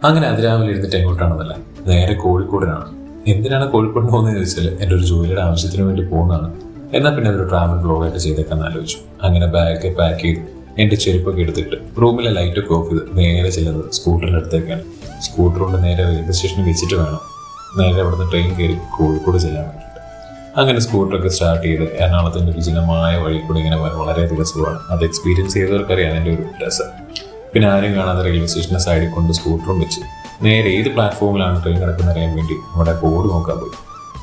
അങ്ങനെ അതിരാവിലെ ഇരുന്നിട്ട് എങ്ങോട്ടാണെന്നല്ല, നേരെ കോഴിക്കോടിനാണ്. എന്തിനാണ് കോഴിക്കോട് പോകുന്നതെന്ന് ചോദിച്ചാൽ എൻ്റെ ഒരു ജോലിയുടെ ആവശ്യത്തിന് വേണ്ടി പോകുന്നതാണ്. എന്നാൽ പിന്നെ അതൊരു ട്രാവൽ ബ്ലോഗായിട്ട് ചെയ്തേക്കാന്ന് ആലോചിച്ചു. അങ്ങനെ ബാഗ് പാക്ക് ചെയ്ത് എൻ്റെ ചെരുപ്പൊക്കെ എടുത്തിട്ട് റൂമിലെ ലൈറ്റൊക്കെ ഓഫ് ചെയ്ത് നേരെ ചെല്ലുന്നത് സ്കൂട്ടറിൻ്റെ അടുത്തേക്കാണ്. സ്കൂട്ടർ കൊണ്ട് നേരെ റെയിൽവേ സ്റ്റേഷനിൽ വെച്ചിട്ട് വേണം നേരെ അവിടുന്ന് ട്രെയിൻ കയറി കോഴിക്കോട് ചെല്ലാൻ വേണ്ടിയിട്ട്. അങ്ങനെ സ്കൂട്ടറൊക്കെ സ്റ്റാർട്ട് ചെയ്ത് എറണാകുളത്തിൻ്റെ വിജനമായ വഴി കൂടി ഇങ്ങനെ വളരെയധികം സുഖമാണ്. അത് എക്സ്പീരിയൻസ് ചെയ്തവർക്കറിയാം അതിൻ്റെ ഒരു രസം. പിന്നെ ആരും കാണാതെ റെയിൽവേ സ്റ്റേഷൻ്റെ സൈഡിൽ കൊണ്ട് സ്കൂട്ടറും വെച്ച് നേരെ ഏത് പ്ലാറ്റ്ഫോമിലാണ് ട്രെയിൻ കിടക്കുന്നത് അറിയാൻ വേണ്ടി നമ്മുടെ ബോർഡ് നോക്കാൻ പോയി.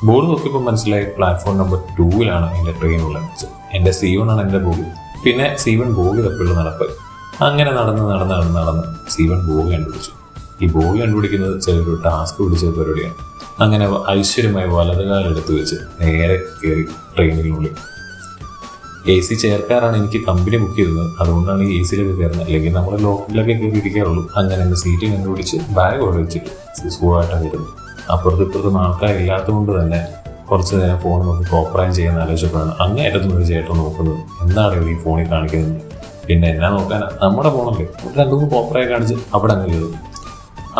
ബോർഡ് നോക്കിയപ്പോൾ മനസ്സിലായി പ്ലാറ്റ്ഫോം നമ്പർ 2-ലാണ് എൻ്റെ ട്രെയിൻ ഉള്ളത്. എൻ്റെ C1 ആണ് എൻ്റെ ബോഗി. പിന്നെ C1 ബോഗി തപ്പിയുള്ള നടപ്പായി. അങ്ങനെ നടന്ന് C1 ബോഗി കണ്ടുപിടിച്ചു. ഈ ബോഗി കണ്ടുപിടിക്കുന്നത് ചെറിയൊരു ടാസ്ക് പിടിച്ച പരിപാടിയാണ്. അങ്ങനെ ഐശ്വര്യമായി വലതുകാലെടുത്ത് വെച്ച് നേരെ കയറി ട്രെയിനിനുള്ളിൽ. AC ചേർക്കാറാണ് എനിക്ക് കമ്പനി ബുക്ക് ചെയ്തത്. അതുകൊണ്ടാണ് ഈ AC-ലൊക്കെ കയറുന്നത്. അല്ലെങ്കിൽ നമ്മൾ ലോക്കലിലൊക്കെ കയറി ഇരിക്കാറുള്ളൂ. അങ്ങനെ എൻ്റെ സീറ്റ് കണ്ടുപിടിച്ച് ബാഗ് അവിടെ വെച്ചിട്ട് സുഖമായിട്ടാണ് ഇരുന്നത്. അപ്പുറത്തും ആൾക്കാരില്ലാത്തത് കൊണ്ട് തന്നെ കുറച്ച് നേരം ഫോൺ നോക്കി കോപ്പറായും ചെയ്യാൻ ആലോചിച്ചപ്പോഴാണ് അങ്ങേയറ്റത്തും ഒരു ചേട്ടൻ നോക്കുന്നത്. എന്താണ് ഈ ഫോണിൽ കാണിക്കുന്നത്? പിന്നെ എന്നാ നോക്കാനാ, നമ്മുടെ ഫോണല്ലേ. 2-3 കോപ്പറായി കാണിച്ച് അവിടെ അങ്ങ് ചെയ്തു.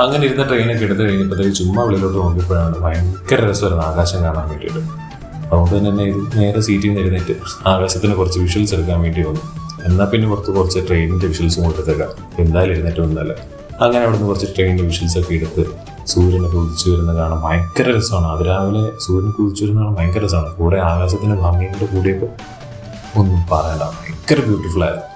അങ്ങനെ ഇരുന്ന ട്രെയിനൊക്കെ എടുത്ത് കഴിഞ്ഞപ്പോഴത്തേക്ക് ചുമ്മാ വെളിയിലോട്ട് നോക്കിയപ്പോഴാണ് ഭയങ്കര രസമായിരുന്നു ആകാശം കാണാൻ വേണ്ടിയിട്ട്. അതുകൊണ്ട് തന്നെ ഇത് നേരെ സീറ്റിൽ നിന്ന് എഴുന്നേറ്റ് ആകാശത്തിന് കുറച്ച് വിഷ്വൽസ് എടുക്കാൻ വേണ്ടി വന്നു. എന്നാൽ പിന്നെ കുറച്ച് ട്രെയിനിൻ്റെ വിഷ്വൽസും കൊടുത്തേക്കാം, എന്തായാലും എഴുന്നേറ്റ് വന്നല്ല. അങ്ങനെ അവിടെ നിന്ന് കുറച്ച് ട്രെയിനിൻ്റെ വിഷ്വൽസൊക്കെ എടുത്ത് സൂര്യനൊക്കെ ഉദിച്ചു വരുന്ന കാണാൻ ഭയങ്കര രസമാണ്. അതിരാവിലെ സൂര്യനൊക്കെ ഉദിച്ചു വരുന്ന കാണാൻ ഭയങ്കര രസമാണ്. കൂടെ ആകാശത്തിൻ്റെ ഭംഗിയുടെ കൂടിയപ്പോൾ ഒന്നും പറയണ്ട, ഭയങ്കര ബ്യൂട്ടിഫുള്ളായിരുന്നു.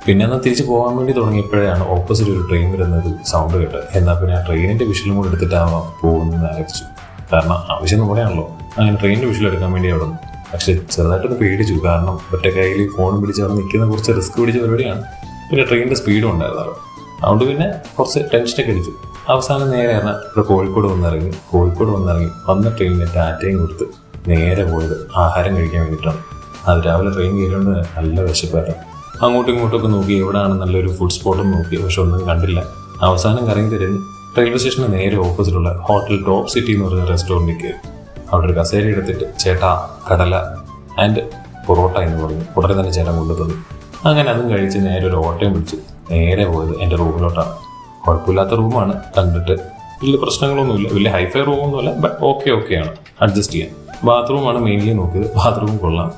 പിന്നെ എന്നാൽ തിരിച്ച് പോകാൻ വേണ്ടി തുടങ്ങിയപ്പോഴാണ് ഓപ്പോസിറ്റ് ഒരു ട്രെയിൻ വരുന്നൊരു സൗണ്ട് കേട്ടത്. എന്നാൽ പിന്നെ ആ ട്രെയിനിൻ്റെ വിഷ്വലും കൂടെ എടുത്തിട്ടാവാം പോകുന്നതെന്ന് ആലോചിച്ചു. കാരണം ആവശ്യം നമ്മുടെയാണല്ലോ. അങ്ങനെ ട്രെയിനിൻ്റെ വിഷ്വൽ എടുക്കാൻ വേണ്ടി അവിടെ നിന്ന്. പക്ഷെ ചെറുതായിട്ടൊന്ന് പേടിച്ചു. കാരണം ഒറ്റ കയ്യിൽ ഫോൺ പിടിച്ച് അവിടെ നിൽക്കുന്ന കുറച്ച് റിസ്ക് പിടിച്ച പരിപാടിയാണ്. പിന്നെ ട്രെയിനിൻ്റെ സ്പീഡും ഉണ്ടായിരുന്നല്ലോ. അതുകൊണ്ട് പിന്നെ കുറച്ച് ടെൻഷനൊക്കെ അടിച്ചു. അവസാനം നേരെ ഇവിടെ കോഴിക്കോട് വന്നിറങ്ങി വന്ന ട്രെയിനിന് ടാറ്റയും കൊടുത്ത് നേരെ പോയത് ആഹാരം കഴിക്കാൻ വേണ്ടിയിട്ടാണ്. അത് രാവിലെ ട്രെയിൻ കയറിയോണ്ട് നല്ല വിശപ്പായിരുന്നു. അങ്ങോട്ടും ഇങ്ങോട്ടൊക്കെ നോക്കി എവിടെയാണ് നല്ലൊരു ഫുഡ് സ്പോട്ടും നോക്കി, പക്ഷെ ഒന്നും കണ്ടില്ല. അവസാനം കറങ്ങി തിരിഞ്ഞ് റെയിൽവേ സ്റ്റേഷന് നേരെ ഓപ്പോസിറ്റുള്ള ഹോട്ടൽ ടോപ്പ് സിറ്റി എന്ന് പറയുന്ന റെസ്റ്റോറൻറ്റിൽ കയറി. അവിടെ ഒരു കസേര എടുത്തിട്ട് ചേട്ടാ കടല ആൻഡ് പൊറോട്ട എന്ന് പറഞ്ഞു ഉടനെ തന്നെ ചേട്ടൻ കൊണ്ടു തന്നു. അങ്ങനെ അതും കഴിച്ച് നേരെ ഒരു ഓട്ടോയും പിടിച്ച് നേരെ പോയത് എൻ്റെ റൂമിലോട്ടാണ്. കുഴപ്പമില്ലാത്ത റൂമാണ്, കണ്ടിട്ട് വലിയ പ്രശ്നങ്ങളൊന്നുമില്ല, വലിയ ഹൈഫൈ റൂമൊന്നുമില്ല, ബട്ട് ഓക്കെയാണ്, അഡ്ജസ്റ്റ് ചെയ്യാൻ. ബാത്റൂമാണ് മെയിൻലി നോക്കിയത്. ബാത്റൂം കൊള്ളാം,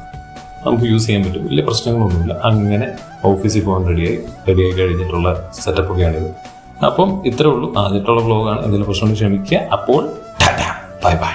നമുക്ക് യൂസ് ചെയ്യാൻ പറ്റും, വലിയ പ്രശ്നങ്ങളൊന്നുമില്ല. അങ്ങനെ ഓഫീസിൽ പോകാൻ റെഡിയായി കഴിഞ്ഞിട്ടുള്ള സെറ്റപ്പൊക്കെയാണിത്. അപ്പം ഇത്രേ ഉള്ളൂ, ആദ്യമായിട്ടുള്ള വ്ലോഗാണ്. എന്തെങ്കിലും പ്രശ്നം ക്ഷമിക്കുക. അപ്പോൾ ബൈ.